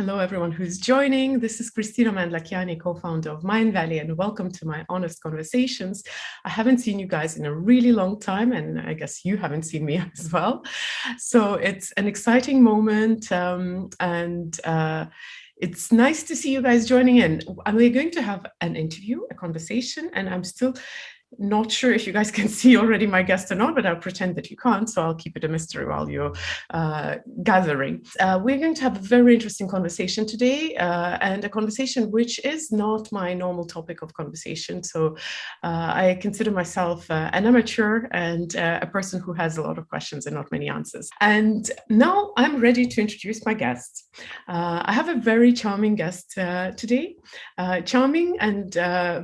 Hello, everyone who's joining. This is Kristina Mand-Lakhiani, co-founder of Mindvalley, and welcome to my Honest Conversations. I haven't seen you guys in a really long time, and I guess you haven't seen me as well. So it's an exciting moment, and it's nice to see you guys joining in. We're going to have an interview, a conversation, and I'm still not sure if you guys can see already my guest or not, but I'll pretend that you can't, so I'll keep it a mystery while you're gathering. We're going to have a very interesting conversation today, and a conversation which is not my normal topic of conversation. So I consider myself an amateur and a person who has a lot of questions and not many answers. And now I'm ready to introduce my guest. I have a very charming guest today, charming and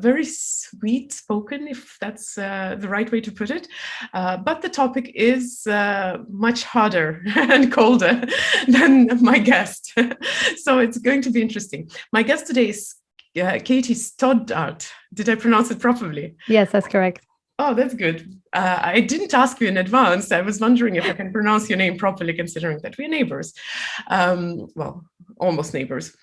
very sweet spoken, if that's the right way to put it. But the topic is much harder and colder than my guest. So it's going to be interesting. My guest today is Katie Stoddart. Did I pronounce it properly? Yes, that's correct. Oh, that's good. I didn't ask you in advance. I was wondering if I can pronounce your name properly, considering that we're neighbors. Well, almost neighbors.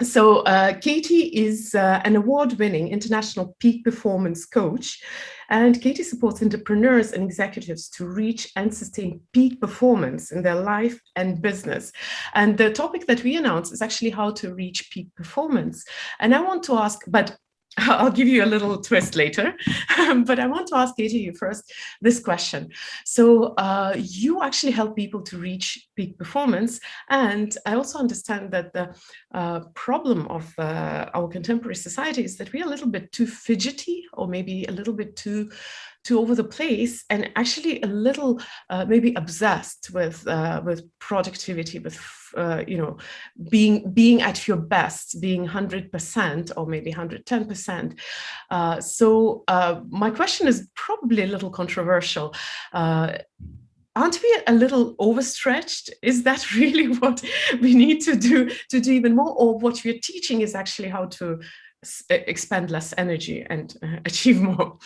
So Katie is an award-winning international peak performance coach, and Katie supports entrepreneurs and executives to reach and sustain peak performance in their life and business. And the topic that we announced is actually how to reach peak performance. And I want to ask, but I'll give you a little twist later, but I want to ask Katie you first this question. So you actually help people to reach peak performance, and I also understand that the problem of our contemporary society is that we are a little bit too fidgety, or maybe a little bit too over the place, and actually a little maybe obsessed with productivity, with being at your best, being 100% or maybe 110%. So my question is probably a little controversial. Aren't we a little overstretched? Is that really what we need to do even more? Or what you're teaching is actually how to expend less energy and achieve more?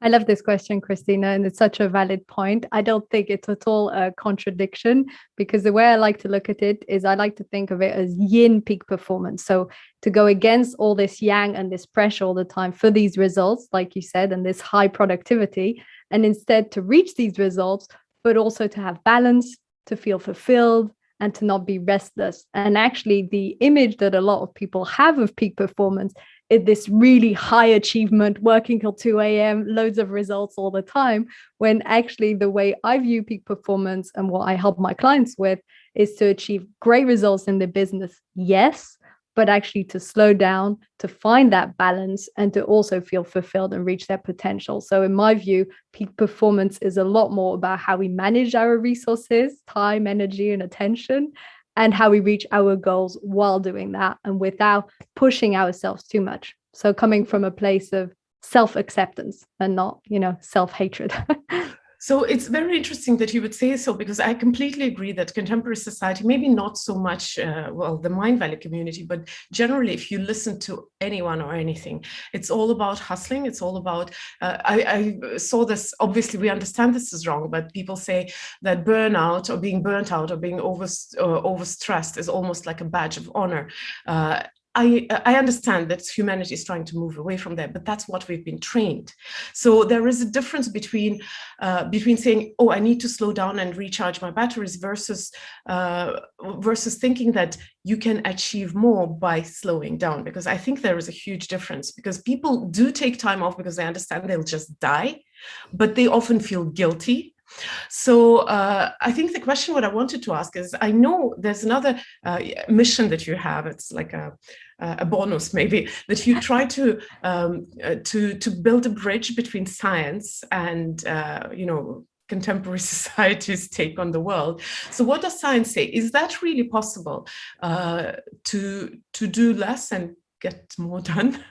I love this question, Kristina, and it's such a valid point. I don't think it's at all a contradiction, because the way I like to look at it is I like to think of it as yin peak performance. So to go against all this yang and this pressure all the time for these results, like you said, and this high productivity, and instead to reach these results, but also to have balance, to feel fulfilled, and to not be restless. And actually, the image that a lot of people have of peak performance is this really high achievement, working till 2 a.m., loads of results all the time, when actually the way I view peak performance and what I help my clients with is to achieve great results in their business, yes, but actually to slow down, to find that balance, and to also feel fulfilled and reach their potential. So in my view, peak performance is a lot more about how we manage our resources, time, energy, and attention, and how we reach our goals while doing that and without pushing ourselves too much. So coming from a place of self-acceptance and not, self-hatred. So it's very interesting that you would say so, because I completely agree that contemporary society, maybe not so much, the Mindvalley community, but generally, if you listen to anyone or anything, it's all about hustling. It's all about, I saw this, obviously we understand this is wrong, but people say that burnout or being burnt out or being overstressed is almost like a badge of honor. I understand that humanity is trying to move away from that, but that's what we've been trained. So there is a difference between saying, "Oh, I need to slow down and recharge my batteries," versus thinking that you can achieve more by slowing down. Because I think there is a huge difference. Because people do take time off because they understand they'll just die, but they often feel guilty. So I think the question what I wanted to ask is, I know there's another mission that you have. It's like a bonus maybe, that you try to build a bridge between science and contemporary society's take on the world. So what does science say? Is that really possible to do less and get more done?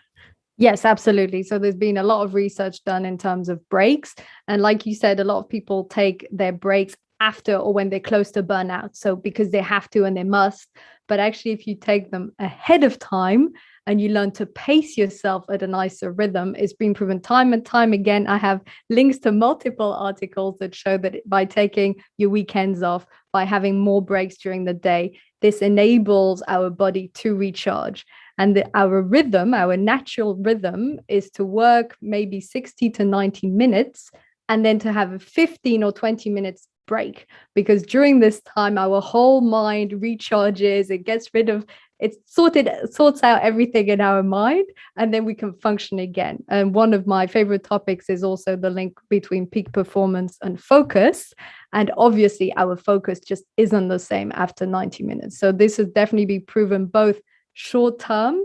Yes, absolutely. So there's been a lot of research done in terms of breaks. And like you said, a lot of people take their breaks after or when they're close to burnout. So because they have to and they must. But actually, if you take them ahead of time, and you learn to pace yourself at a nicer rhythm. It's been proven time and time again. I have links to multiple articles that show that by taking your weekends off, by having more breaks during the day, this enables our body to recharge. And our rhythm, our natural rhythm, is to work maybe 60 to 90 minutes and then to have a 15 or 20 minutes break, because during this time our whole mind recharges, it gets rid of, it sorts out everything in our mind, and then we can function again. And one of my favorite topics is also the link between peak performance and focus. And obviously our focus just isn't the same after 90 minutes. So this has definitely been proven both short term,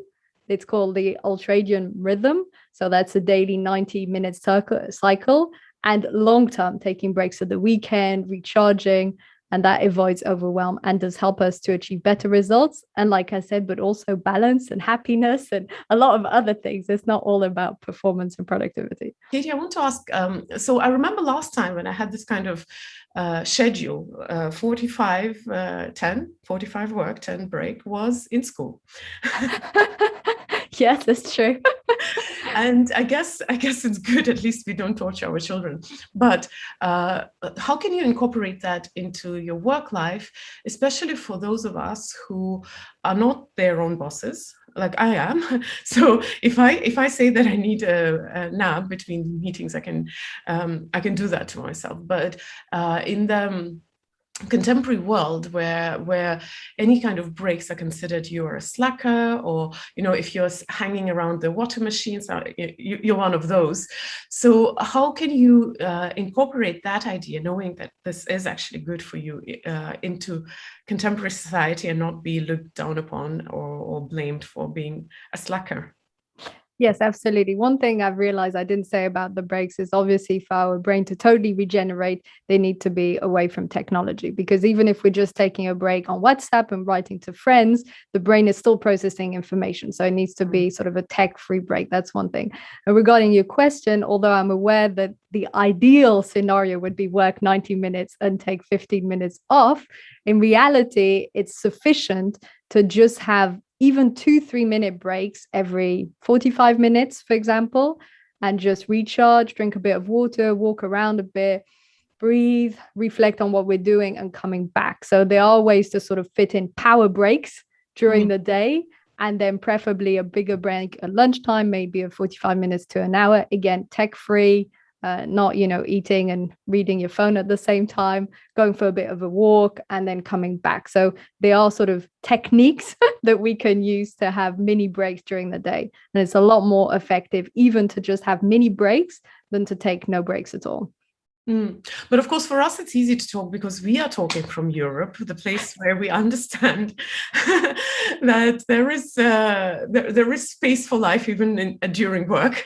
it's called the ultradian rhythm, so that's a daily 90-minute cycle, and long term, taking breaks at the weekend, recharging, and that avoids overwhelm and does help us to achieve better results. And like I said, but also balance and happiness and a lot of other things. It's not all about performance and productivity. Katie, I want to ask, so I remember last time when I had this kind of schedule, 45 work, 10 break, was in school. Yes, that's true. And I guess it's good, at least we don't torture our children. But how can you incorporate that into your work life, especially for those of us who are not their own bosses, like I am? So if I say that I need a nap between meetings, I can do that to myself. But in the contemporary world where any kind of breaks are considered you're a slacker, or if you're hanging around the water machines, you're one of those. So how can you incorporate that idea, knowing that this is actually good for you, into contemporary society and not be looked down upon or blamed for being a slacker? Yes, absolutely. One thing I've realized I didn't say about the breaks is obviously for our brain to totally regenerate, they need to be away from technology, because even if we're just taking a break on WhatsApp and writing to friends, the brain is still processing information. So it needs to be sort of a tech-free break. That's one thing. And regarding your question, although I'm aware that the ideal scenario would be work 90 minutes and take 15 minutes off, in reality, it's sufficient to just have even 2-3 minute breaks every 45 minutes, for example, and just recharge, drink a bit of water, walk around a bit, breathe, reflect on what we're doing, and coming back. So there are ways to sort of fit in power breaks during the day, and then preferably a bigger break at lunchtime, maybe a 45 minutes to an hour, again, tech-free, not eating and reading your phone at the same time, going for a bit of a walk, and then coming back. So there are sort of techniques that we can use to have mini breaks during the day, and it's a lot more effective even to just have mini breaks than to take no breaks at all. But of course, for us, it's easy to talk because we are talking from Europe, the place where we understand that there is space for life even during work.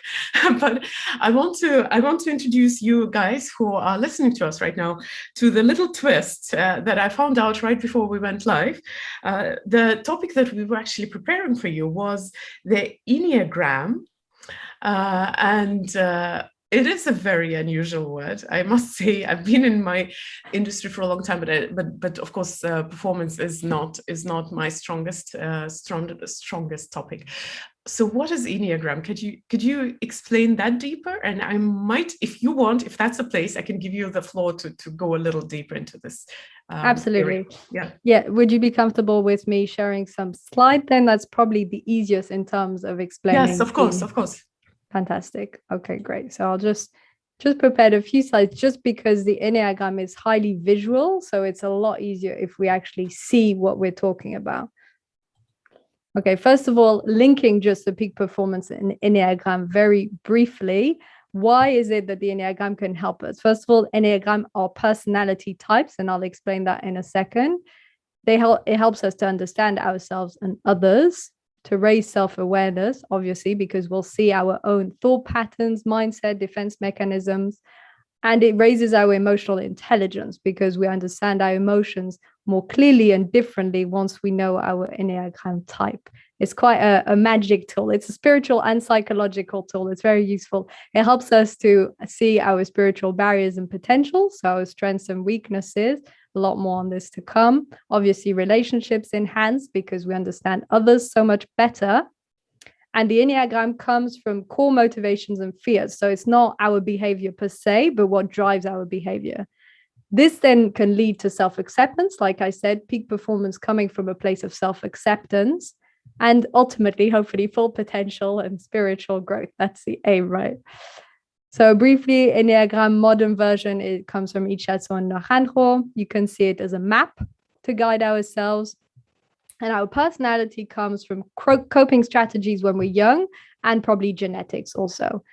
But I want to introduce you guys who are listening to us right now to the little twist that I found out right before we went live. The topic that we were actually preparing for you was the Enneagram, and it is a very unusual word, I must say. I've been in my industry for a long time, but of course, performance is not my strongest topic. So, what is Enneagram? Could you explain that deeper? And I might, if you want, if that's a place, I can give you the floor to go a little deeper into this. Absolutely. Area. Yeah. Would you be comfortable with me sharing some slide? Then that's probably the easiest in terms of explaining. Yes, of course. Fantastic. Okay, great. So I'll just prepared a few slides just because the Enneagram is highly visual. So it's a lot easier if we actually see what we're talking about. Okay, first of all, linking just the peak performance in Enneagram very briefly. Why is it that the Enneagram can help us? First of all, Enneagram are personality types, and I'll explain that in a second. It helps us to understand ourselves and others, to raise self-awareness, obviously, because we'll see our own thought patterns, mindset, defense mechanisms, and it raises our emotional intelligence because we understand our emotions more clearly and differently once we know our Enneagram type. It's quite a magic tool. It's a spiritual and psychological tool. It's very useful. It helps us to see our spiritual barriers and potentials, so our strengths and weaknesses. A lot more on this to come. Obviously, relationships enhance because we understand others so much better. And the Enneagram comes from core motivations and fears. So it's not our behavior per se, but what drives our behavior. This then can lead to self-acceptance. Like I said, peak performance coming from a place of self-acceptance, and ultimately, hopefully, full potential and spiritual growth. That's the aim, right? So briefly, Enneagram modern version, it comes from Ichatso and Alejandro. You can see it as a map to guide ourselves. And our personality comes from coping strategies when we're young, and probably genetics also.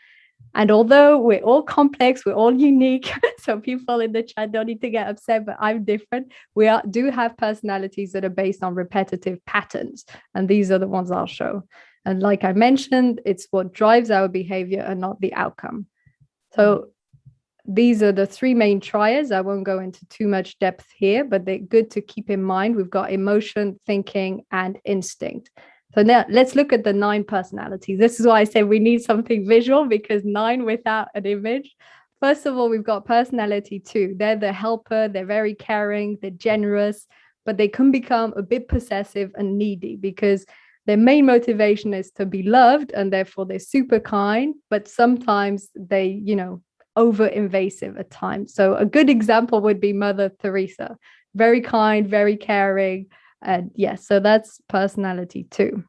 And although we're all complex, we're all unique, so people in the chat don't need to get upset, but I'm different. We do have personalities that are based on repetitive patterns. And these are the ones I'll show. And like I mentioned, it's what drives our behavior and not the outcome. So these are the three main triads. I won't go into too much depth here, but they're good to keep in mind. We've got emotion, thinking, and instinct. So now let's look at the 9 personalities. This is why I said we need something visual, because 9 without an image. First of all, we've got personality 2. They're the helper. They're very caring. They're generous, but they can become a bit possessive and needy because their main motivation is to be loved, and therefore they're super kind, but sometimes they, over invasive at times. So a good example would be Mother Teresa. Very kind, very caring. And yes, so that's personality 2.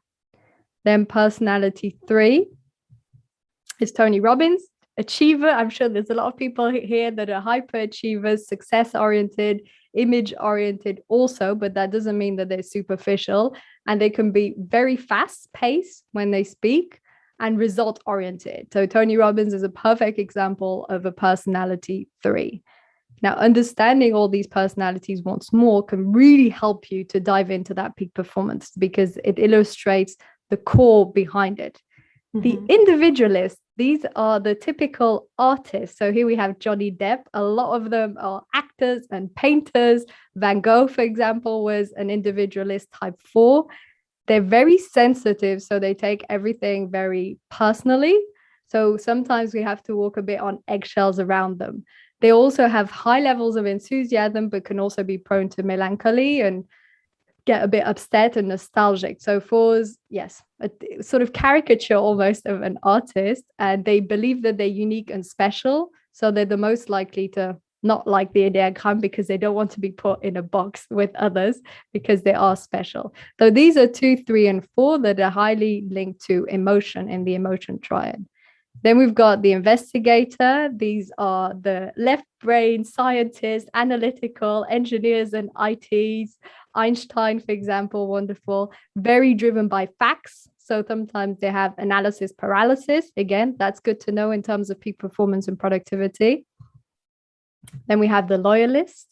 Then personality 3 is Tony Robbins, achiever. I'm sure there's a lot of people here that are hyperachievers, success-oriented, image-oriented also, but that doesn't mean that they're superficial. And they can be very fast-paced when they speak and result-oriented. So Tony Robbins is a perfect example of a personality 3. Now, understanding all these personalities once more can really help you to dive into that peak performance, because it illustrates the core behind it. Mm-hmm. The individualists, these are the typical artists. So here we have Johnny Depp. A lot of them are actors and painters. Van Gogh, for example, was an individualist type 4. They're very sensitive, so they take everything very personally. So sometimes we have to walk a bit on eggshells around them. They also have high levels of enthusiasm, but can also be prone to melancholy and get a bit upset and nostalgic. So 4s, yes, a sort of caricature almost of an artist, and they believe that they're unique and special. So they're the most likely to not like the Enneagram because they don't want to be put in a box with others because they are special. So these are 2, 3, and 4 that are highly linked to emotion in the emotion triad. Then we've got the investigator. These are the left brain scientists, analytical engineers and ITs. Einstein, for example, wonderful, very driven by facts. So sometimes they have analysis paralysis. Again, that's good to know in terms of peak performance and productivity. Then we have the loyalists.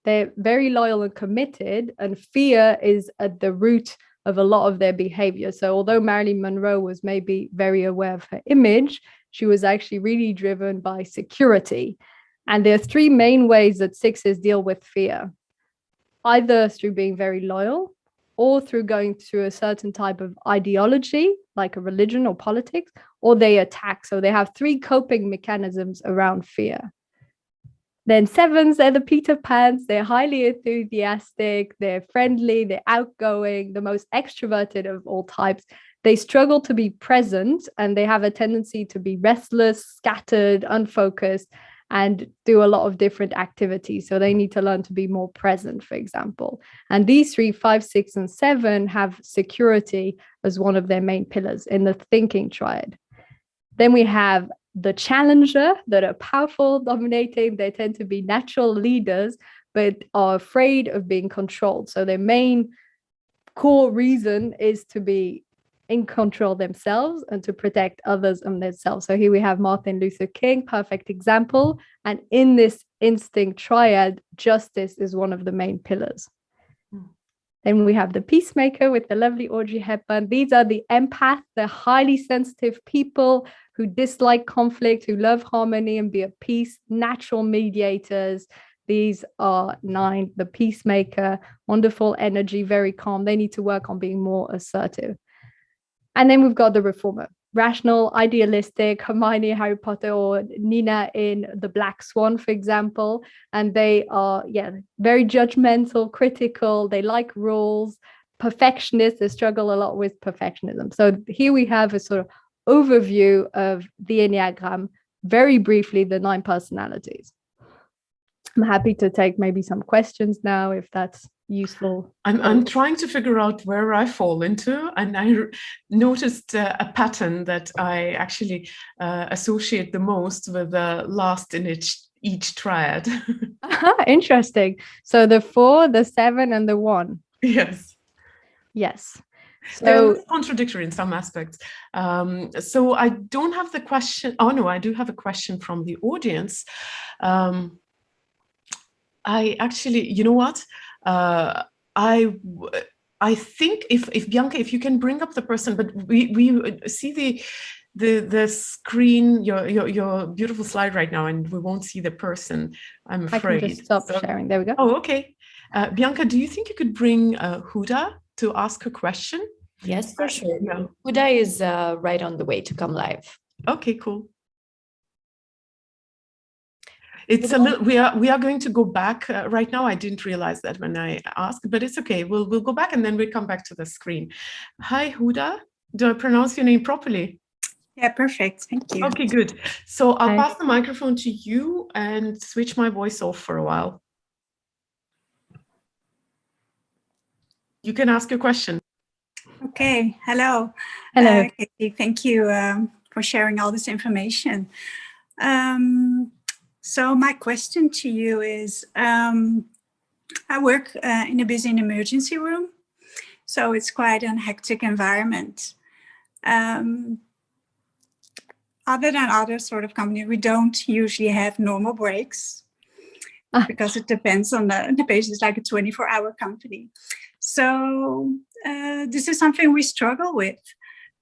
They're very loyal and committed, and fear is at the root of a lot of their behavior. So although Marilyn Monroe was maybe very aware of her image, she was actually really driven by security. And there are 3 main ways that 6s deal with fear, either through being very loyal or through going through a certain type of ideology, like a religion or politics, or they attack. So they have 3 coping mechanisms around fear. Then 7s, they're the Peter Pans. They're highly enthusiastic, they're friendly, they're outgoing, the most extroverted of all types. They struggle to be present, and they have a tendency to be restless, scattered, unfocused, and do a lot of different activities. So they need to learn to be more present, for example. And these 3, 5, 6, and 7 have security as one of their main pillars in the thinking triad. Then we have the challenger, that are powerful, dominating. They tend to be natural leaders, but are afraid of being controlled. So their main core reason is to be in control themselves and to protect others and themselves. So here we have Martin Luther King, perfect example. And in this instinct triad, justice is one of the main pillars. Then we have the peacemaker with the lovely Audrey Hepburn. These are the empath, the highly sensitive people who dislike conflict, who love harmony and be at peace, natural mediators. These are 9, the peacemaker, wonderful energy, very calm. They need to work on being more assertive. And then we've got the reformer, rational, idealistic, Hermione, Harry Potter, or Nina in The Black Swan, for example. And they are, very judgmental, critical. They like rules. perfectionists, they struggle a lot with perfectionism. So here we have a sort of overview of the Enneagram, very briefly, the 9 personalities. I'm happy to take maybe some questions now if that's useful. I'm trying to figure out where I fall into, and I noticed a pattern that I actually associate the most with the last in each triad. Interesting. So the 4, the 7, and the 1. Yes. Yes. They're contradictory in some aspects. So I don't have the question. Oh no, I do have a question from the audience. I actually, you know what? I think if Bianca, if you can bring up the person, but we see the screen, your beautiful slide right now, and we won't see the person, I'm afraid. I can just stop sharing. There we go. Oh, okay. Bianca, do you think you could bring Huda to ask a question? Yes, for sure. Yeah. Huda is right on the way to come live. Okay, cool. It's a little, we are going to go back right now. I didn't realize that when I asked, but it's okay. We'll go back and then we come back to the screen. Hi, Huda. Do I pronounce your name properly? Yeah, perfect. Thank you. Okay, good. So I'll pass the microphone to you and switch my voice off for a while. You can ask your question. Okay. Hello. Hello. Katie, thank you for sharing all this information. So my question to you is, I work in a busy emergency room, so it's quite a hectic environment. Other than other sort of companies, we don't usually have normal breaks because it depends on the patient. It's like a 24-hour company. So this is something we struggle with,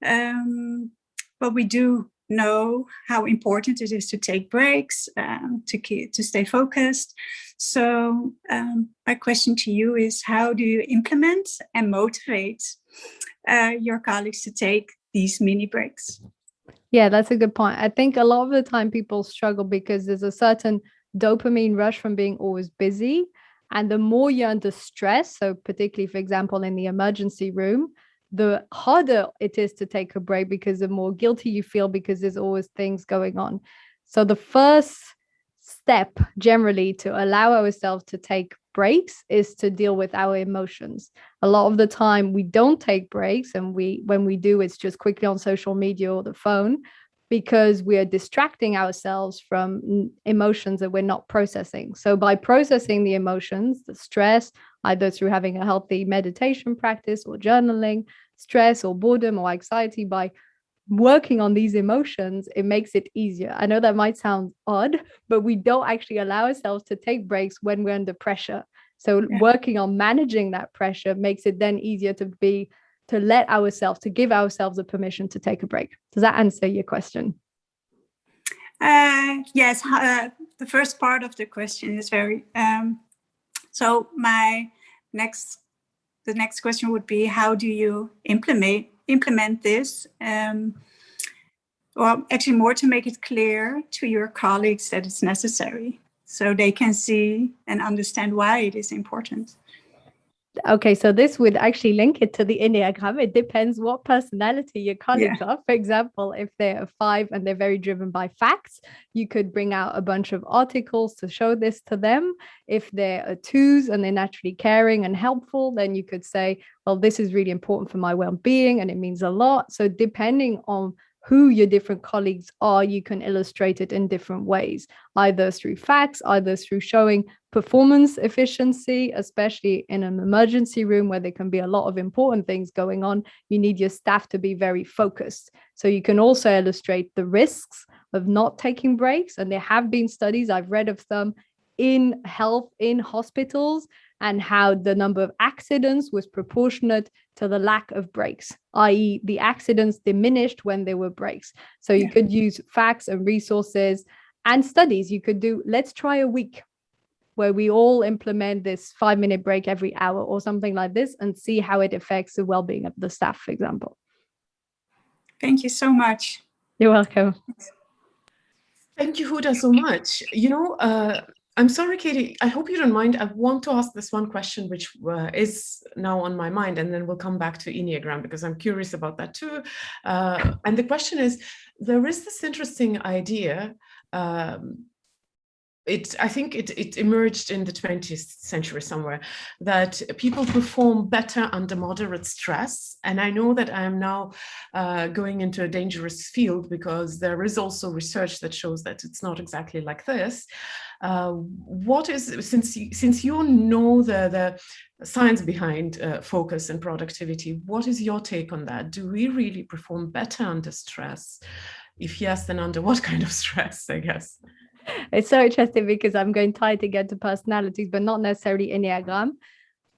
but we do know how important it is to take breaks, to stay focused. So my question to you is, how do you implement and motivate your colleagues to take these mini breaks? Yeah, that's a good point. I think a lot of the time people struggle because there's a certain dopamine rush from being always busy. And the more you're under stress, so particularly, for example, in the emergency room, the harder it is to take a break because the more guilty you feel because there's always things going on. So the first step generally to allow ourselves to take breaks is to deal with our emotions. A lot of the time we don't take breaks, and when we do, it's just quickly on social media or the phone, because we are distracting ourselves from emotions that we're not processing. So by processing the emotions, the stress, either through having a healthy meditation practice or journaling, stress or boredom or anxiety, by working on these emotions, it makes it easier. I know that might sound odd, but we don't actually allow ourselves to take breaks when we're under pressure. So working on managing that pressure makes it then easier to give ourselves the permission to take a break. Does that answer your question? Yes. The first part of the question is very. So the next question would be, how do you implement this? Well, actually more to make it clear to your colleagues that it's necessary, so they can see and understand why it is important. Okay, so this would actually link it to the Enneagram. It depends what personality your colleagues are. For example, if they're a 5 and they're very driven by facts, you could bring out a bunch of articles to show this to them. If they're a 2s and they're naturally caring and helpful, then you could say, well, this is really important for my well-being and it means a lot. So depending on who your different colleagues are, you can illustrate it in different ways, either through facts, either through showing performance efficiency, especially in an emergency room where there can be a lot of important things going on. You need your staff to be very focused. So you can also illustrate the risks of not taking breaks. And there have been studies, I've read of them, in health, in hospitals, and how the number of accidents was proportionate to the lack of breaks, i.e. the accidents diminished when there were breaks. So you could use facts and resources and studies. You could do, let's try a week where we all implement this 5-minute break every hour or something like this, and see how it affects the well-being of the staff, for example. Thank you so much. You're welcome. Thank you, Huda, so much. You know, I'm sorry, Katie, I hope you don't mind. I want to ask this one question, which is now on my mind, and then we'll come back to Enneagram because I'm curious about that too. And the question is, there is this interesting idea, I think it emerged in the 20th century somewhere, that people perform better under moderate stress. And I know that I am now going into a dangerous field because there is also research that shows that it's not exactly like this. What is, since you know the science behind focus and productivity, what is your take on that? Do we really perform better under stress? If yes, then under what kind of stress, I guess? It's so interesting because I'm going to tie it again to personalities, but not necessarily Enneagram.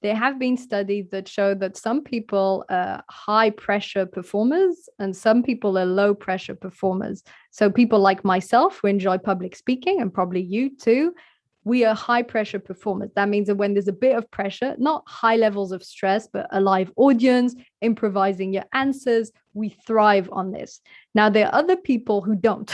There have been studies that show that some people are high pressure performers and some people are low pressure performers. So people like myself who enjoy public speaking, and probably you too, we are high pressure performers. That means that when there's a bit of pressure, not high levels of stress, but a live audience, improvising your answers, we thrive on this. Now, there are other people who don't.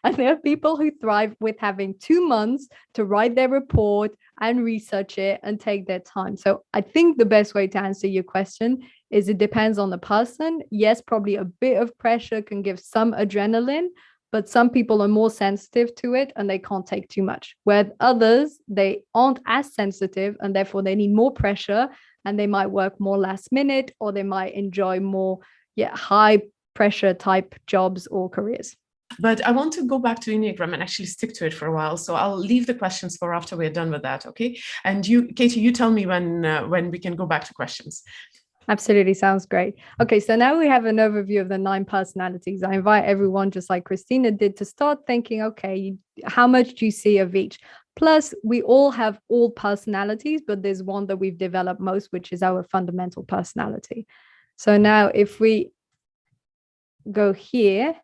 And there are people who thrive with having 2 months to write their report and research it and take their time. So I think the best way to answer your question is it depends on the person. Yes, probably a bit of pressure can give some adrenaline, but some people are more sensitive to it and they can't take too much. Where others, they aren't as sensitive and therefore they need more pressure and they might work more last minute, or they might enjoy more high pressure type jobs or careers. But I want to go back to Enneagram and actually stick to it for a while. So I'll leave the questions for after we're done with that, okay? And you, Katie, you tell me when we can go back to questions. Absolutely, sounds great. Okay, so now we have an overview of the 9 personalities. I invite everyone, just like Kristina did, to start thinking, okay, how much do you see of each? Plus, we all have all personalities, but there's one that we've developed most, which is our fundamental personality. So now if we go here,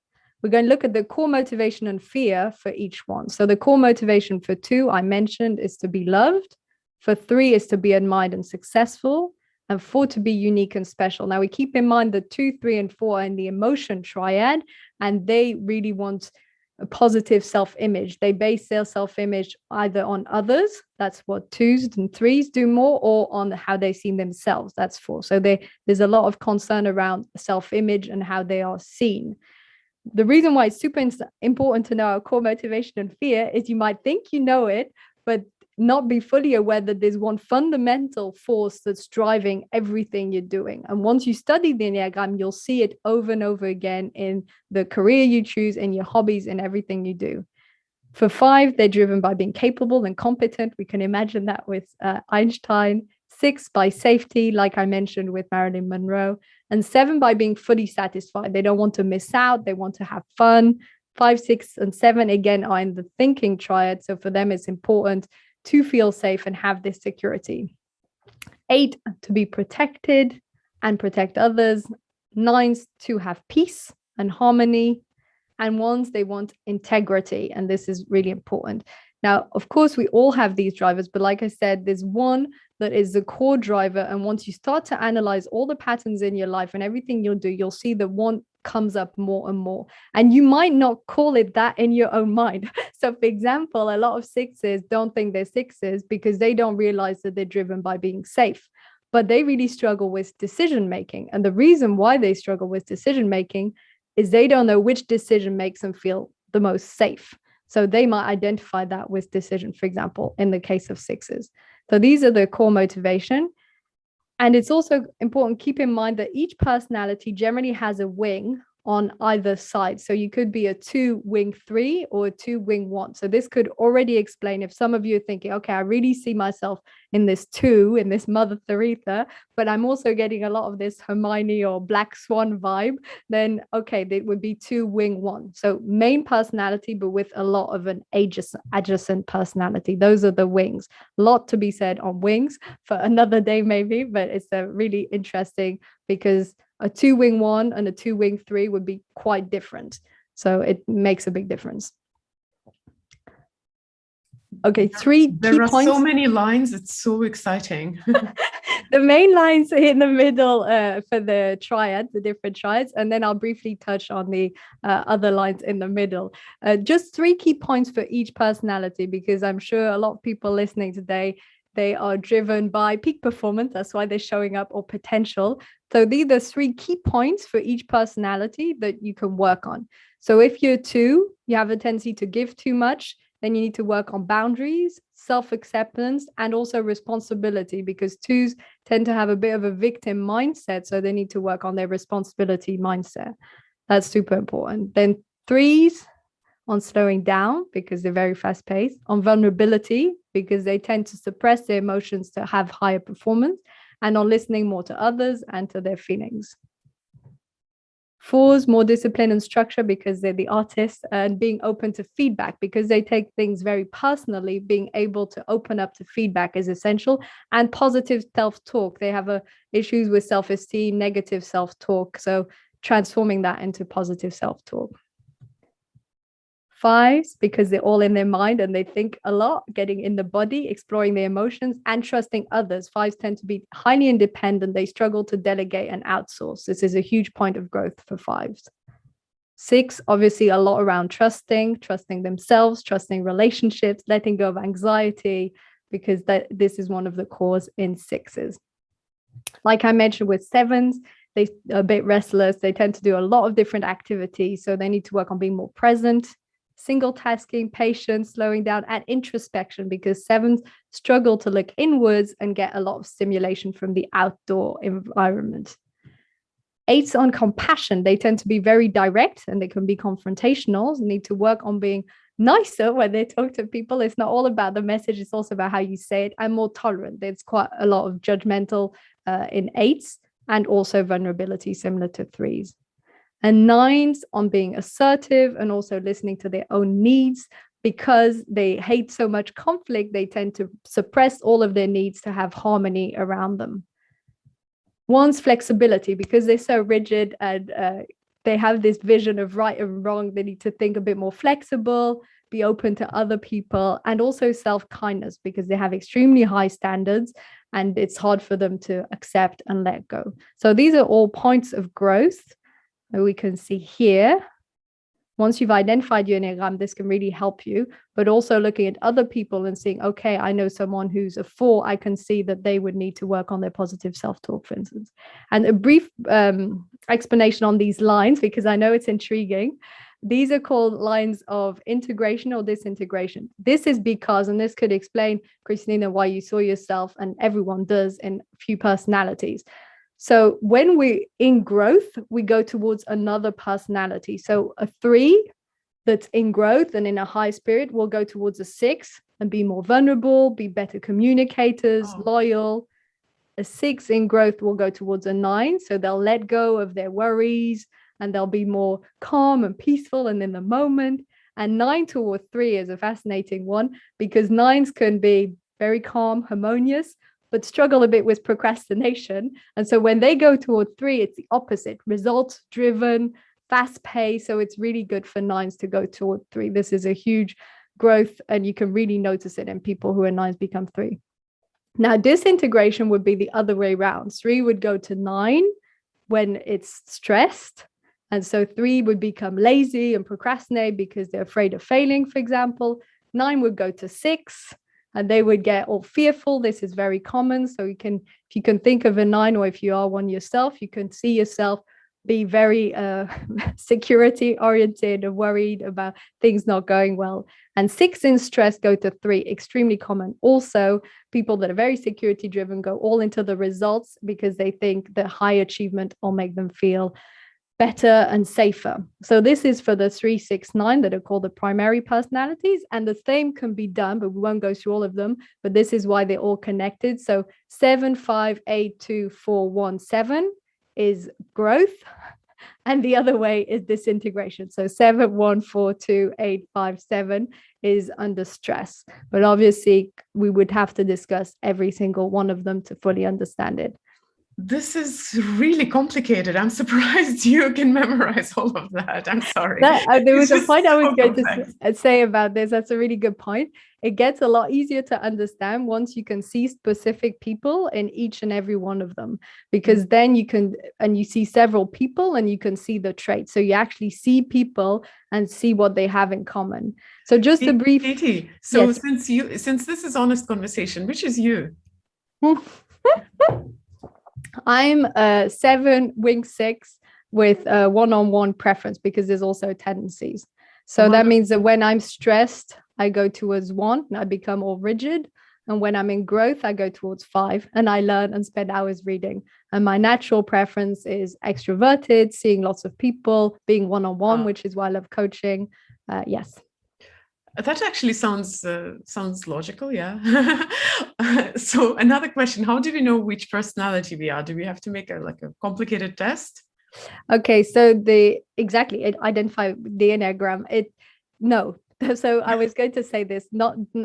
we're going to look at the core motivation and fear for each one. So the core motivation for 2, I mentioned, is to be loved. For 3 is to be admired and successful. And 4, to be unique and special. Now, we keep in mind that 2, 3, and 4 are in the emotion triad, and they really want a positive self-image. They base their self-image either on others, that's what 2s and 3s do more, or on how they see themselves, that's 4. So there's a lot of concern around self-image and how they are seen. The reason why it's super important to know our core motivation and fear is you might think you know it, but not be fully aware that there's one fundamental force that's driving everything you're doing. And once you study the Enneagram, you'll see it over and over again in the career you choose, in your hobbies, in everything you do. For 5, they're driven by being capable and competent. We can imagine that with Einstein. 6, by safety, like I mentioned with Marilyn Monroe. And 7, by being fully satisfied. They don't want to miss out. They want to have fun. 5, 6, and 7, again, are in the thinking triad. So for them, it's important to feel safe and have this security. 8, to be protected and protect others. 9s, to have peace and harmony. And 1s, they want integrity. And this is really important. Now, of course, we all have these drivers, but like I said, there's one that is the core driver. And once you start to analyze all the patterns in your life and everything you'll do, you'll see that one comes up more and more. And you might not call it that in your own mind. So, for example, a lot of 6s don't think they're 6s because they don't realize that they're driven by being safe. But they really struggle with decision making. And the reason why they struggle with decision making is they don't know which decision makes them feel the most safe. So they might identify that with decision, for example, in the case of 6s. So these are the core motivation. And it's also important to keep in mind that each personality generally has a wing on either side. So you could be a 2 wing 3 or a 2 wing 1. So this could already explain if some of you are thinking, okay, I really see myself in this 2, in this Mother Teresa, but I'm also getting a lot of this Hermione or Black Swan vibe, then okay, they would be 2 wing 1. So main personality, but with a lot of an adjacent personality. Those are the wings. A lot to be said on wings for another day maybe, but it's a really interesting because a 2 wing 1 and a 2 wing 3 would be quite different. So it makes a big difference. Okay, 3 key points. There are so many lines. It's so exciting. the main lines in the middle for the triad, the different triads, and then I'll briefly touch on the other lines in the middle. Just 3 key points for each personality, because I'm sure a lot of people listening today, they are driven by peak performance. That's why they're showing up, or potential. So these are 3 key points for each personality that you can work on. So if you're 2, you have a tendency to give too much, then you need to work on boundaries, self-acceptance, and also responsibility, because 2s tend to have a bit of a victim mindset. So they need to work on their responsibility mindset. That's super important. Then 3s on slowing down, because they're very fast paced, on vulnerability, because they tend to suppress their emotions to have higher performance, and on listening more to others and to their feelings. 4s, more discipline and structure, because they're the artists, and being open to feedback, because they take things very personally. Being able to open up to feedback is essential. And positive self-talk. They have issues with self-esteem, negative self-talk. So transforming that into positive self-talk. 5s, because they're all in their mind and they think a lot, getting in the body, exploring their emotions, and trusting others. 5s tend to be highly independent. They struggle to delegate and outsource. This is a huge point of growth for 5s. 6, obviously a lot around trusting themselves, trusting relationships, letting go of anxiety, because this is one of the cores in 6s. Like I mentioned with 7s, they're a bit restless. They tend to do a lot of different activities. So they need to work on being more present, single tasking, patience, slowing down, and introspection, because 7s struggle to look inwards and get a lot of stimulation from the outdoor environment. 8s on compassion. They tend to be very direct and they can be confrontational. They need to work on being nicer when they talk to people. It's not all about the message, it's also about how you say it, and more tolerant. There's quite a lot of judgmental in 8s, and also vulnerability, similar to 3s. And 9s on being assertive and also listening to their own needs, because they hate so much conflict. They tend to suppress all of their needs to have harmony around them. 1s, flexibility, because they're so rigid and they have this vision of right and wrong. They need to think a bit more flexible, be open to other people, and also self-kindness, because they have extremely high standards and it's hard for them to accept and let go. So these are all points of growth that we can see here. Once you've identified your Enneagram, this can really help you, but also looking at other people and seeing, okay, I know someone who's a 4, I can see that they would need to work on their positive self-talk, for instance. And a brief explanation on these lines, because I know it's intriguing. These are called lines of integration or disintegration. This is because, and this could explain, Kristina, why you saw yourself, and everyone does, in few personalities. So when we're in growth, we go towards another personality. So a 3 that's in growth and in a high spirit will go towards a 6 and be more vulnerable, be better communicators, loyal. A 6 in growth will go towards a 9. So they'll let go of their worries and they'll be more calm and peaceful and in the moment. And 9 toward 3 is a fascinating one, because 9s can be very calm, harmonious, but struggle a bit with procrastination. And so when they go toward 3, it's the opposite, results driven, fast paced. So it's really good for 9s to go toward 3. This is a huge growth, and you can really notice it in people who are 9s become 3. Now, disintegration would be the other way around. 3 would go to 9 when it's stressed. And so 3 would become lazy and procrastinate because they're afraid of failing, for example. 9 would go to 6. And they would get all fearful. This is very common. So if you can think of a 9, or if you are one yourself, you can see yourself be very security oriented and worried about things not going well. And 6 in stress go to 3, extremely common. Also, people that are very security driven go all into the results, because they think that high achievement will make them feel better and safer. So this is for the 3, 6, 9 that are called the primary personalities, and the same can be done, but we won't go through all of them, but this is why they're all connected. So 7, 5, 8, 2, 4, 1, 7 is growth, and the other way is disintegration. So 7, 1, 4, 2, 8, 5, 7 is under stress, but obviously we would have to discuss every single one of them to fully understand it. This is really complicated. I'm surprised you can memorize all of that. I'm sorry. There was It's a point just I was so going complex. to say about this. That's a really good point. It gets a lot easier to understand once you can see specific people in each and every one of them, because then you see several people and you can see the traits. So you actually see people and see what they have in common. So just a brief. Katie, so Yes. since this is honest conversation, which is you? I'm a 7, wing 6 with a one-on-one preference, because there's also tendencies. So that means that when I'm stressed, I go towards 1 and I become all rigid. And when I'm in growth, I go towards 5 and I learn and spend hours reading. And my natural preference is extroverted, seeing lots of people, being one-on-one, which is why I love coaching. Yes. That actually sounds logical, yeah. So another question: how do we know which personality we are? Do we have to make a complicated test? Okay, so identify the Enneagram. No. So I was going to say this.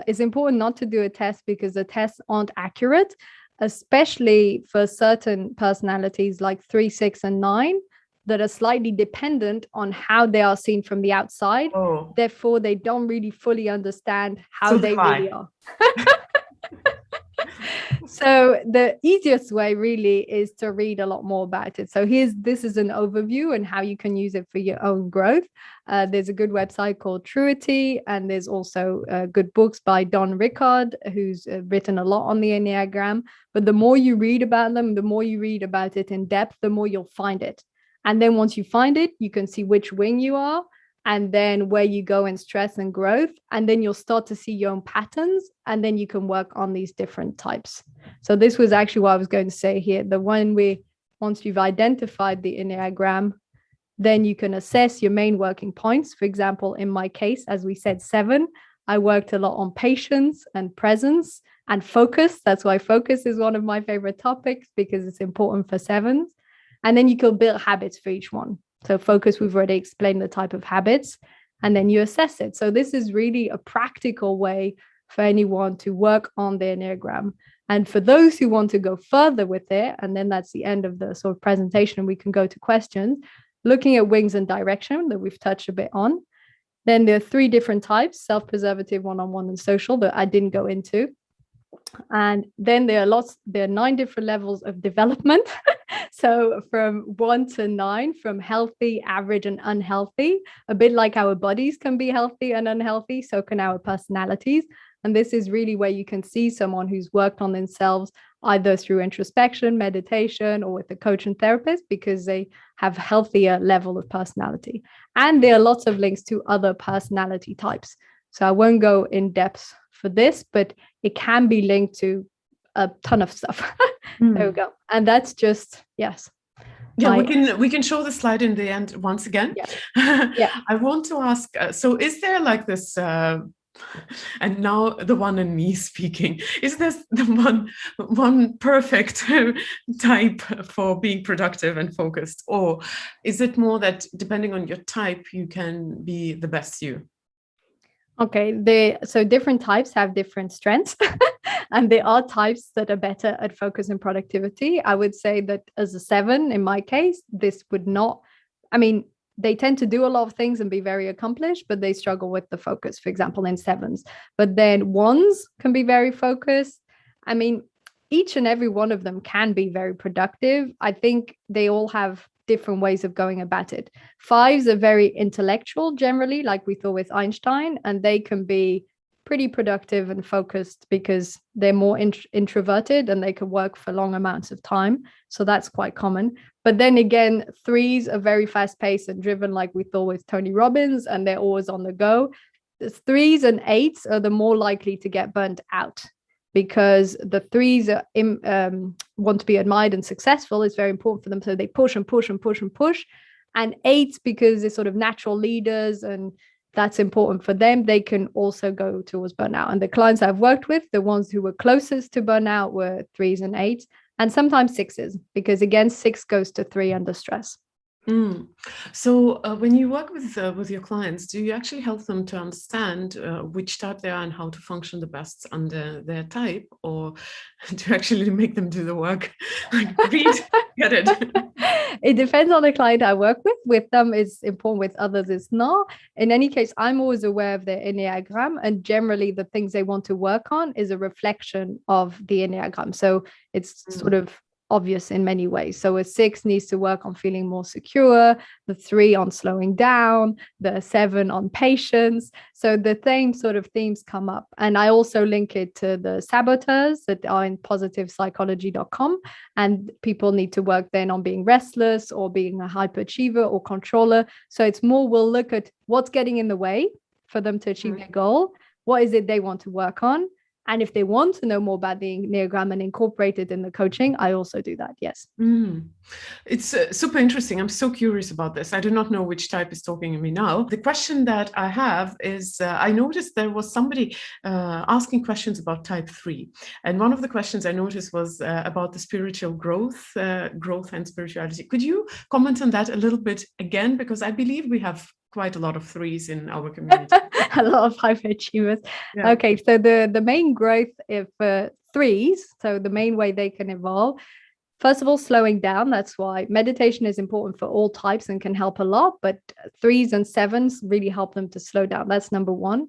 It's important not to do a test, because the tests aren't accurate, especially for certain personalities like 3, 6, and 9. That are slightly dependent on how they are seen from the outside. Oh. Therefore, they don't really fully understand how they really are. So the easiest way really is to read a lot more about it. So this is an overview and how you can use it for your own growth. There's a good website called Truity, and there's also good books by Don Rickard, who's written a lot on the Enneagram. But the more you read about them, the more you read about it in depth, the more you'll find it. And then once you find it, you can see which wing you are, and then where you go in stress and growth. And then you'll start to see your own patterns, and then you can work on these different types. So this was actually what I was going to say here. Once you've identified the Enneagram, then you can assess your main working points. For example, in my case, as we said, 7, I worked a lot on patience and presence and focus. That's why focus is one of my favorite topics, because it's important for 7s. And then you can build habits for each one. So focus, we've already explained the type of habits, and then you assess it. So this is really a practical way for anyone to work on their Enneagram. And for those who want to go further with it, and then that's the end of the sort of presentation, and we can go to questions, looking at wings and direction that we've touched a bit on. Then there are 3 different types: self-preservative, one-on-one, and social, that I didn't go into. And then there are 9 different levels of development. So from 1 to 9, from healthy, average, and unhealthy. A bit like our bodies can be healthy and unhealthy, so can our personalities. And this is really where you can see someone who's worked on themselves, either through introspection, meditation, or with a coach and therapist, because they have healthier level of personality. And there are lots of links to other personality types. So I won't go in depth for this, but it can be linked to a ton of stuff. There we go. And that's just, yes. Yeah, we can show the slide in the end once again. Yeah. I want to ask, so is there like this, and now the one in me speaking, is this the one perfect type for being productive and focused? Or is it more that depending on your type, you can be the best you? Okay, so different types have different strengths. And there are types that are better at focus and productivity. I would say that as a 7, in my case, this would not, they tend to do a lot of things and be very accomplished, but they struggle with the focus, for example, in 7s. But then 1s can be very focused. Each and every one of them can be very productive. I think they all have different ways of going about it. 5s are very intellectual generally, like we thought with Einstein, and they can be pretty productive and focused because they're more introverted and they can work for long amounts of time. So that's quite common. But then again, 3s are very fast paced and driven, like we thought with Tony Robbins, and they're always on the go. The 3s and 8s are the more likely to get burnt out, because the 3s want to be admired and successful. It's very important for them. So they push and push and push and push. And 8s, because they're sort of natural leaders and that's important for them, they can also go towards burnout. And the clients I've worked with, the ones who were closest to burnout were 3s and 8s, and sometimes 6s, because again, 6 goes to 3 under stress. So when you work with your clients, do you actually help them to understand which type they are and how to function the best under their type, or do you actually make them do the work? Like, read, get it. It depends on the client I work with. With them, it's important. With others, it's not. In any case, I'm always aware of their Enneagram, and generally, the things they want to work on is a reflection of the Enneagram. So it's sort of obvious in many ways. So a 6 needs to work on feeling more secure, the 3 on slowing down, the 7 on patience. So the same sort of themes come up. And I also link it to the saboteurs that are in positivepsychology.com. And people need to work then on being restless or being a hyperachiever or controller. So it's more, we'll look at what's getting in the way for them to achieve their goal. What is it they want to work on? And if they want to know more about the Enneagram and incorporate it in the coaching, I also do that. Yes. It's super interesting. I'm so curious about this. I do not know which type is talking to me now. The question that I have is, I noticed there was somebody asking questions about type 3. And one of the questions I noticed was about the spiritual growth and spirituality. Could you comment on that a little bit again? Because I believe we have quite a lot of 3s in our community. A lot of hyperachievers. Yeah. Okay, so the main growth of 3s, so the main way they can evolve, first of all, slowing down. That's why meditation is important for all types and can help a lot, but 3s and 7s really help them to slow down. That's number one.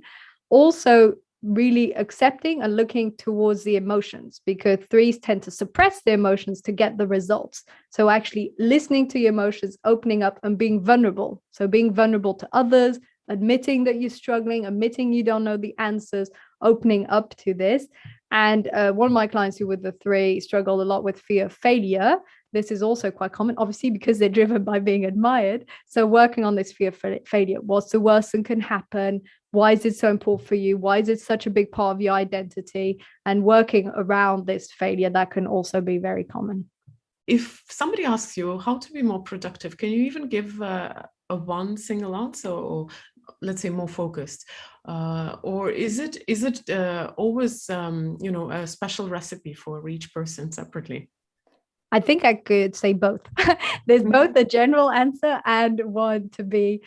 Also, really accepting and looking towards the emotions, because 3s tend to suppress their emotions to get the results. So actually listening to your emotions, opening up and being vulnerable. So being vulnerable to others, admitting that you're struggling, admitting you don't know the answers, opening up to this. And one of my clients who with the 3 struggled a lot with fear of failure. This is also quite common, obviously, because they're driven by being admired. So working on this fear of failure, what's the worst that can happen? Why is it so important for you? Why is it such a big part of your identity? And working around this failure, that can also be very common. If somebody asks you how to be more productive, can you even give a one single answer, or let's say more focused? Or is it always a special recipe for each person separately? I think I could say both. There's both a general answer and one to be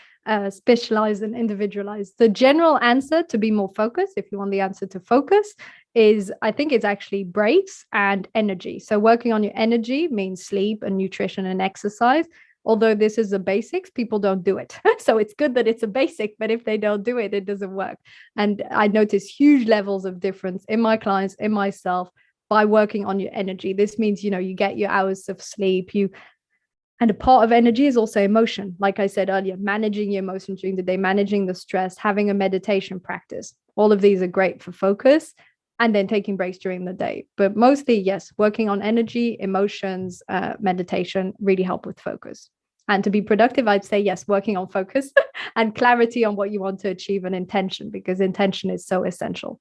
specialized and individualized. The general answer to be more focused, if you want the answer to focus, is I think it's actually breaks and energy. So working on your energy means sleep and nutrition and exercise. Although this is the basics, people don't do it. So it's good that it's a basic, but if they don't do it, it doesn't work. And I notice huge levels of difference in my clients, in myself, by working on your energy. This means, you get your hours of sleep, and a part of energy is also emotion. Like I said earlier, managing your emotions during the day, managing the stress, having a meditation practice. All of these are great for focus, and then taking breaks during the day. But mostly, yes, working on energy, emotions, meditation really help with focus. And to be productive, I'd say, yes, working on focus and clarity on what you want to achieve, and intention, because intention is so essential.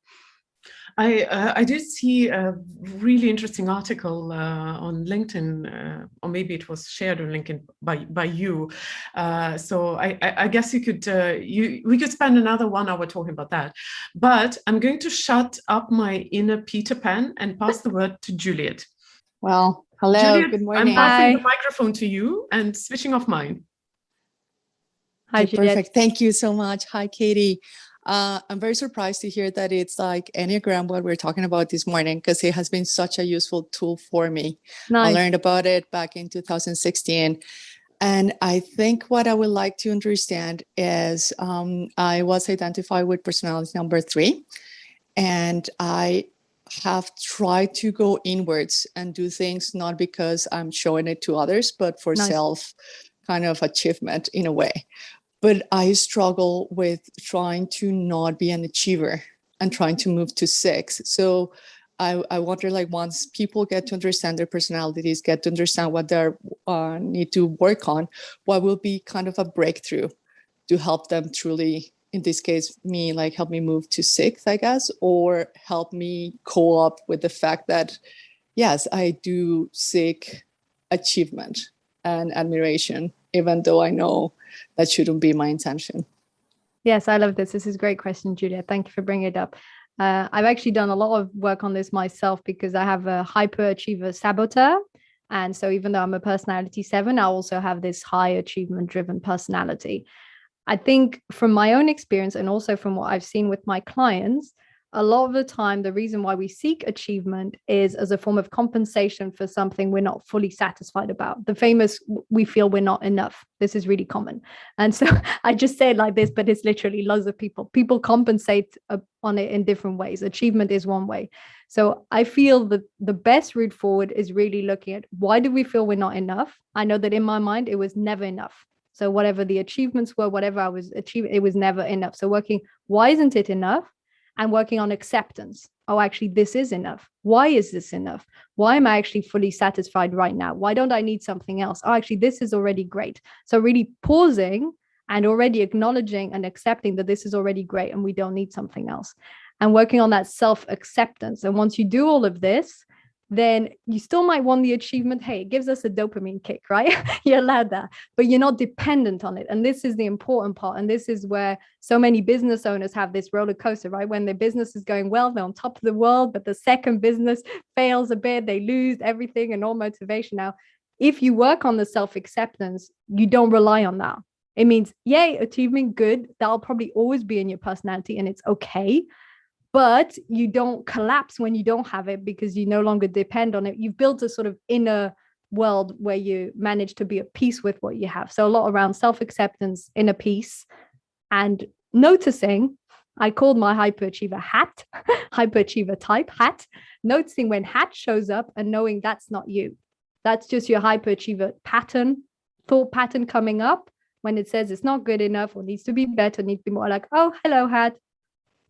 I did see a really interesting article on LinkedIn, or maybe it was shared on LinkedIn by you. So I guess you could we could spend another 1 hour talking about that. But I'm going to shut up my inner Peter Pan and pass the word to Juliet. Well, hello, Juliet, good morning. I'm passing the microphone to you and switching off mine. Hi, okay, perfect. Thank you so much. Hi, Katie. I'm very surprised to hear that it's like Enneagram, what we're talking about this morning, because it has been such a useful tool for me. Nice. I learned about it back in 2016. And I think what I would like to understand is I was identified with personality number 3. And I have tried to go inwards and do things not because I'm showing it to others, but for self kind of achievement in a way. But I struggle with trying to not be an achiever and trying to move to 6. So I wonder, like, once people get to understand their personalities, get to understand what they need to work on, what will be kind of a breakthrough to help them truly, in this case, me, like help me move to 6, I guess, or help me co-op with the fact that, yes, I do seek achievement and admiration, even though I know that shouldn't be my intention. Yes, I love this. This is a great question, Julia. Thank you for bringing it up. I've actually done a lot of work on this myself because I have a hyperachiever saboteur. And so even though I'm a personality 7, I also have this high achievement driven personality. I think from my own experience and also from what I've seen with my clients, a lot of the time, the reason why we seek achievement is as a form of compensation for something we're not fully satisfied about. The famous, we feel we're not enough. This is really common. And so I just say it like this, but it's literally loads of people compensate on it in different ways. Achievement is one way. So I feel that the best route forward is really looking at, why do we feel we're not enough? I know that in my mind, it was never enough. So whatever the achievements were, whatever I was achieving, it was never enough. So working, why isn't it enough? And working on acceptance. Oh, actually, this is enough. Why is this enough? Why am I actually fully satisfied right now? Why don't I need something else? Oh, actually, this is already great. So really pausing and already acknowledging and accepting that this is already great and we don't need something else. And working on that self-acceptance. And once you do all of this, then you still might want the achievement. Hey, it gives us a dopamine kick, right? You're allowed that, but you're not dependent on it. And this is the important part. And this is where so many business owners have this roller coaster, right? When their business is going well, they're on top of the world, but the second business fails a bit, they lose everything and all motivation. Now, if you work on the self-acceptance, you don't rely on that. It means, yay, achievement, good. That'll probably always be in your personality and it's okay. But you don't collapse when you don't have it because you no longer depend on it. You've built a sort of inner world where you manage to be at peace with what you have. So a lot around self-acceptance, inner peace, and noticing. I called my hyperachiever hat, hyperachiever type hat, noticing when hat shows up and knowing that's not you. That's just your hyperachiever pattern, thought pattern coming up when it says it's not good enough or needs to be better, needs to be more, like, oh, hello, hat.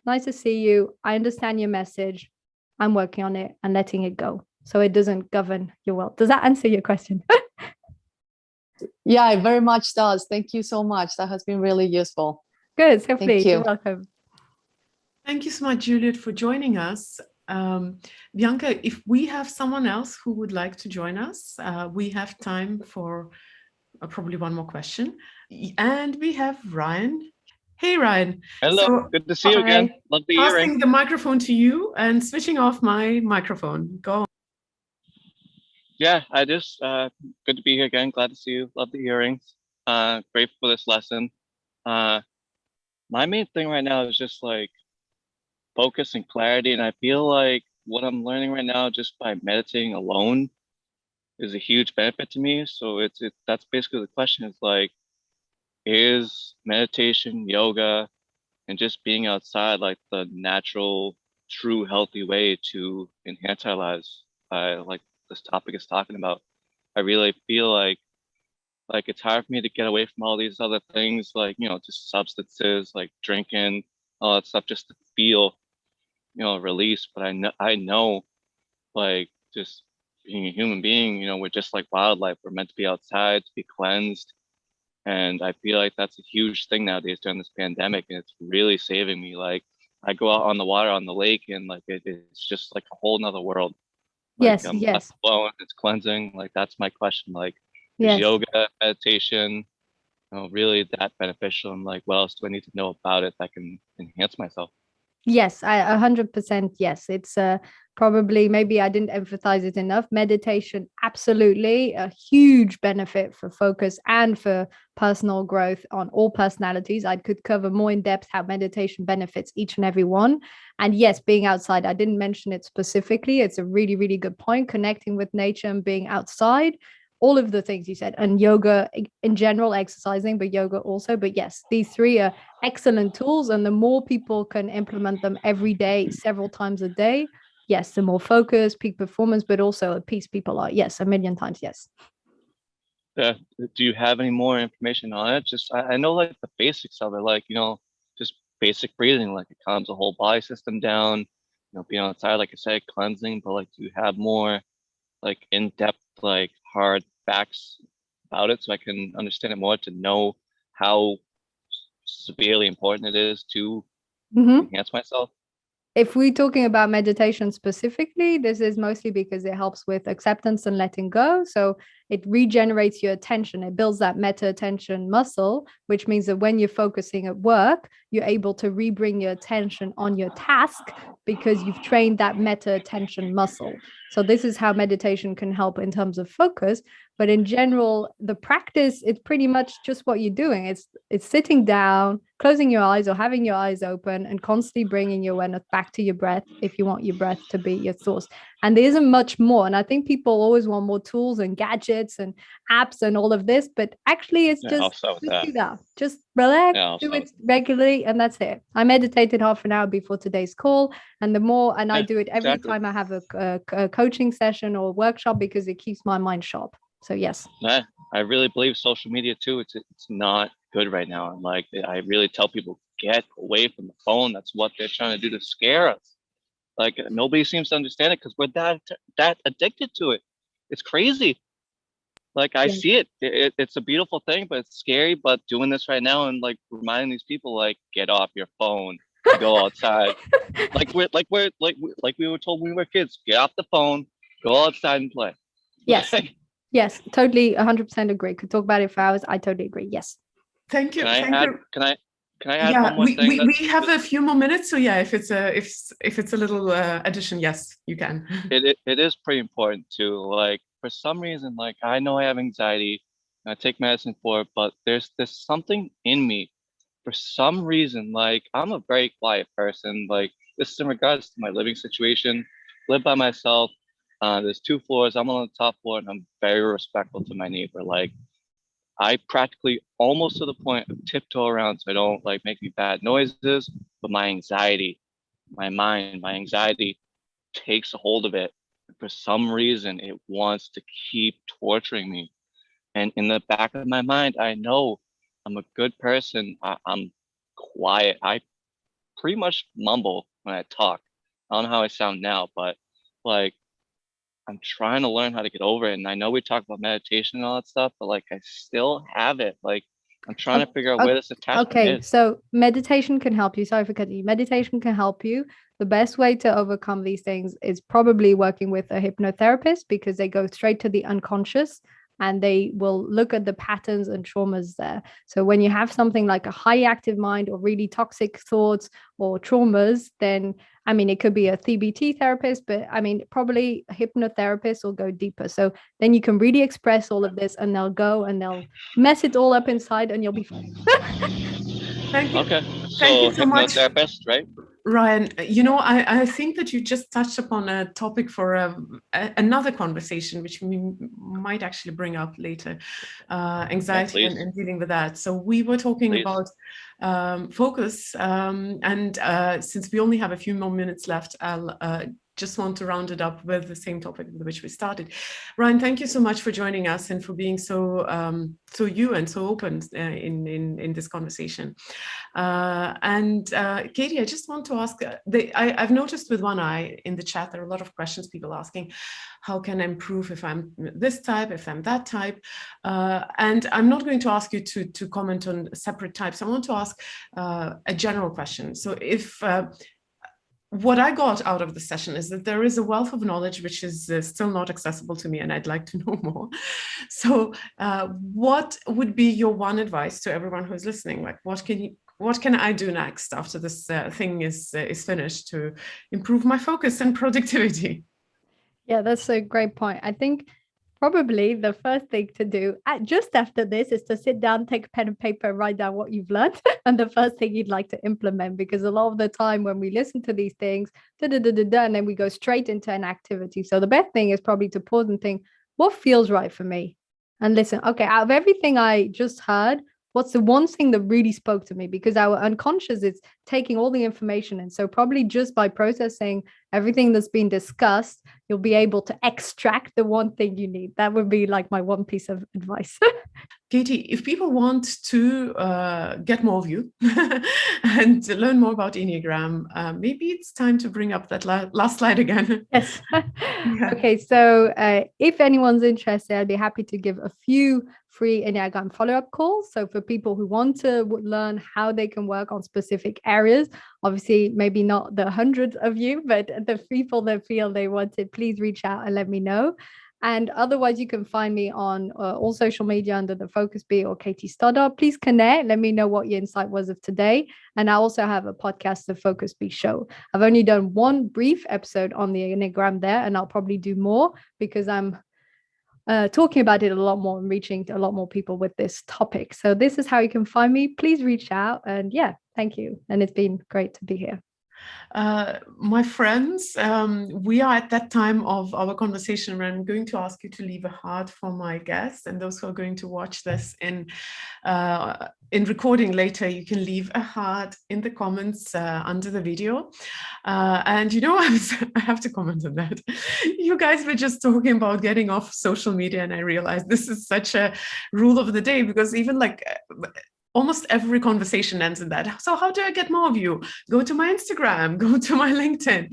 Nice to see you. I understand your message. I'm working on it and letting it go so it doesn't govern your world. Does that answer your question? Yeah, it very much does. Thank you so much. That has been really useful. Good. So Thank you. You're welcome. Thank you so much, Juliet, for joining us. Bianca, if we have someone else who would like to join us, we have time for probably one more question. And we have Ryan. Hey, Ryan. Hello, So, good to see you again. Love the hearing. Passing the microphone to you and switching off my microphone. Go on. Yeah, I just, good to be here again. Glad to see you. Love the hearings. Grateful for this lesson. My main thing right now is just like focus and clarity. And I feel like what I'm learning right now just by meditating alone is a huge benefit to me. So that's basically the question, is like, is meditation, yoga, and just being outside like the natural, true, healthy way to enhance our lives? Like this topic is talking about. I really feel like it's hard for me to get away from all these other things, like, just substances, like drinking, all that stuff, just to feel, release. But I know, like, just being a human being, we're just like wildlife. We're meant to be outside, to be cleansed. And I feel like that's a huge thing nowadays during this pandemic, and it's really saving me. Like, I go out on the water, on the lake, and like it's just like a whole nother world. Like, Yes. Alone, it's cleansing. Like, that's my question. Like, Yes. is yoga, meditation, really that beneficial? And like, what else do I need to know about it that can enhance myself? Yes, 100%. Yes, it's probably, maybe I didn't emphasize it enough. Meditation, absolutely a huge benefit for focus and for personal growth on all personalities. I could cover more in depth how meditation benefits each and every one. And yes, being outside, I didn't mention it specifically. It's a really, really good point. Connecting with nature and being outside, all of the things you said, and yoga in general, exercising, but yoga also. But yes, these three are excellent tools. And the more people can implement them every day, several times a day, yes, the more focus, peak performance, but also at peace people are. Yes, a million times. Yes. Yeah. Do you have any more information on it? Just, I know like the basics of it, like, just basic breathing, like it calms the whole body system down, being outside, like I said, cleansing, but like, do you have more like in-depth, like hard facts about it so I can understand it more, to know how severely important it is to enhance myself? If we're talking about meditation specifically, this is mostly because it helps with acceptance and letting go. So it regenerates your attention. It builds that meta attention muscle, which means that when you're focusing at work, you're able to rebring your attention on your task because you've trained that meta attention muscle. So this is how meditation can help in terms of focus. But in general, the practice, it's pretty much just what you're doing. It's sitting down, closing your eyes or having your eyes open, and constantly bringing your awareness back to your breath if you want your breath to be your source. And there isn't much more. And I think people always want more tools and gadgets and apps and all of this, but actually it's just do that. Just relax, do it regularly, and that's it. I meditated half an hour before today's call, and I do it every time I have a coaching session or workshop because it keeps my mind sharp. So yes. Yeah, I really believe social media too. It's not good right now. And like, I really tell people, get away from the phone. That's what they're trying to do to scare us. Like, nobody seems to understand it because we're that addicted to it. It's crazy. Like, I see it. It's a beautiful thing, but it's scary. But doing this right now and like reminding these people, like, get off your phone, go outside. like we were told when we were kids, get off the phone, go outside and play. Yes. Yes, totally, 100% agree. Could talk about it for hours. I totally agree. Yes. Thank you. Can I add yeah, one more thing? We have a few more minutes, so yeah, if it's a little addition, yes, you can. It is pretty important too. Like, for some reason, like, I know I have anxiety, and I take medicine for it, but there's something in me. For some reason, like, I'm a very quiet person. Like, this is in regards to my living situation. Live by myself. There's 2 floors. I'm on the top floor, and I'm very respectful to my neighbor. Like, I practically almost to the point of tiptoe around so I don't like make me bad noises, but my anxiety, my mind, my anxiety takes a hold of it. For some reason, it wants to keep torturing me. And in the back of my mind, I know I'm a good person. I'm quiet. I pretty much mumble when I talk. I don't know how I sound now, but like, I'm trying to learn how to get over it. And I know we talk about meditation and all that stuff, but like, I still have it. Like, I'm trying to figure out where this attachment is. So meditation can help you. Sorry for cutting you. Meditation can help you. The best way to overcome these things is probably working with a hypnotherapist, because they go straight to the unconscious and they will look at the patterns and traumas there. So when you have something like a high active mind or really toxic thoughts or traumas, then, I mean, it could be a CBT therapist, but I mean, probably a hypnotherapist will go deeper. So then you can really express all of this, and they'll go and they'll mess it all up inside, and you'll be fine. Thank you. Okay. Thank you so much, hypnotherapist, right? Ryan. You know, I think that you just touched upon a topic for another conversation, which we might actually bring up later, anxiety and dealing with that. So we were talking about focus, and since we only have a few more minutes left, I'll just want to round it up with the same topic with which we started. Ryan, thank you so much for joining us and for being so you and so open in this conversation. And Katie, I just want to ask, I've noticed with one eye in the chat, there are a lot of questions, people asking, how can I improve if I'm this type, if I'm that type? And I'm not going to ask you to comment on separate types. I want to ask a general question. So if what I got out of the session is that there is a wealth of knowledge which is still not accessible to me, and I'd like to know more. So what would be your one advice to everyone who's listening? Like, what can I do next after this thing is finished to improve my focus and productivity? Yeah, that's a great point. I think probably the first thing to do just after this is to sit down, take a pen and paper, and write down what you've learned and the first thing you'd like to implement. Because a lot of the time when we listen to these things, and then we go straight into an activity. So the best thing is probably to pause and think, what feels right for me? And listen, okay, out of everything I just heard, what's the one thing that really spoke to me? Because our unconscious is taking all the information. And so probably just by processing everything that's been discussed, you'll be able to extract the one thing you need. That would be like my one piece of advice. Katie, if people want to get more of you and to learn more about Enneagram, maybe it's time to bring up that last slide again. Yes. Yeah. Okay, so if anyone's interested, I'd be happy to give a few free Enneagram follow-up calls. So for people who want to learn how they can work on specific areas, obviously maybe not the hundreds of you, but the people that feel they want it, please reach out and let me know. And otherwise, you can find me on all social media under the Focus Bee or Katie Stoddart. Please connect. Let me know what your insight was of today. And I also have a podcast, The Focus Bee Show. I've only done one brief episode on the Enneagram there, and I'll probably do more because I'm talking about it a lot more and reaching a lot more people with this topic. So this is how you can find me. Please reach out. And yeah, thank you. And it's been great to be here. My friends, we are at that time of our conversation where I'm going to ask you to leave a heart for my guests, and those who are going to watch this in recording later, you can leave a heart in the comments under the video. And you know, I have to comment on that. You guys were just talking about getting off social media, and I realized this is such a rule of the day, because even like almost every conversation ends in that. So how do I get more of you? Go to my Instagram, go to my LinkedIn.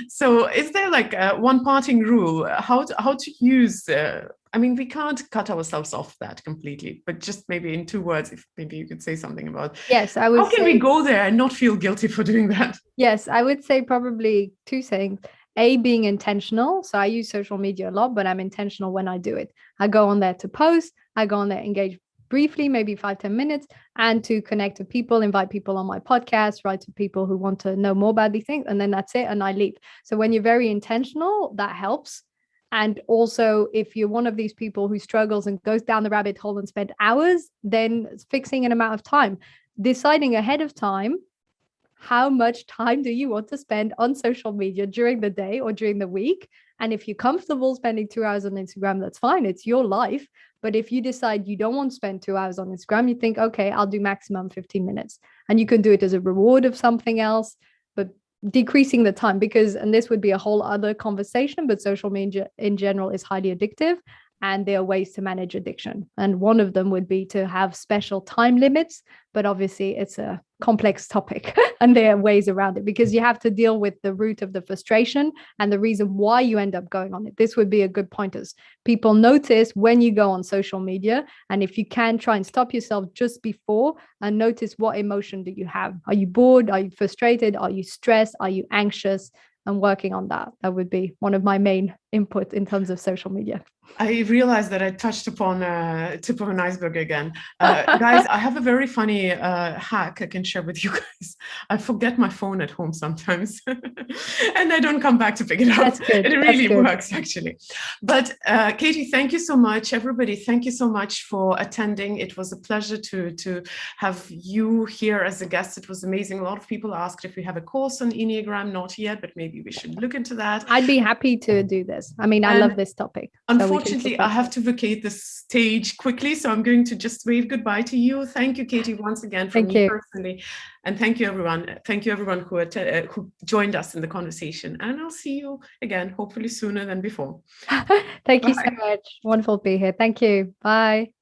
So is there like one parting rule, how to use, I mean, we can't cut ourselves off that completely, but just maybe in 2 words, if maybe you could say something about, yes, I would how can we go there and not feel guilty for doing that? Yes, I would say probably 2 things. A, being intentional. So I use social media a lot, but I'm intentional when I do it. I go on there to post, I go on there, engage briefly, maybe 5-10 minutes, and to connect with people, invite people on my podcast, write to people who want to know more about these things, and then that's it, and I leave. So when you're very intentional, that helps. And also, if you're one of these people who struggles and goes down the rabbit hole and spend hours, then fixing an amount of time, deciding ahead of time, how much time do you want to spend on social media during the day or during the week? And if you're comfortable spending 2 hours on Instagram, that's fine. It's your life. But if you decide you don't want to spend 2 hours on Instagram, you think, okay, I'll do maximum 15 minutes. And you can do it as a reward of something else, but decreasing the time, because, and this would be a whole other conversation, but social media in general is highly addictive. And there are ways to manage addiction. And one of them would be to have special time limits. But obviously, it's a complex topic and there are ways around it, because you have to deal with the root of the frustration and the reason why you end up going on it. This would be a good point, as people notice when you go on social media. And if you can, try and stop yourself just before and notice, what emotion do you have? Are you bored? Are you frustrated? Are you stressed? Are you anxious? And working on that. That would be one of my main input in terms of social media. I realized that I touched upon tip of an iceberg again. Guys, I have a very funny hack I can share with you guys. I forget my phone at home sometimes and I don't come back to pick it up. That's good. It really works, actually. But Katie, thank you so much. Everybody, thank you so much for attending. It was a pleasure to have you here as a guest. It was amazing. A lot of people asked if we have a course on Enneagram. Not yet, but maybe we should look into that. I'd be happy to do this. I mean, I love this topic. Unfortunately, I have to vacate the stage quickly, so I'm going to just wave goodbye to you. Thank you, Katie, once again from me personally. And thank you, everyone. Thank you, everyone who joined us in the conversation. And I'll see you again, hopefully sooner than before. Thank you so much. Wonderful to be here. Thank you. Bye.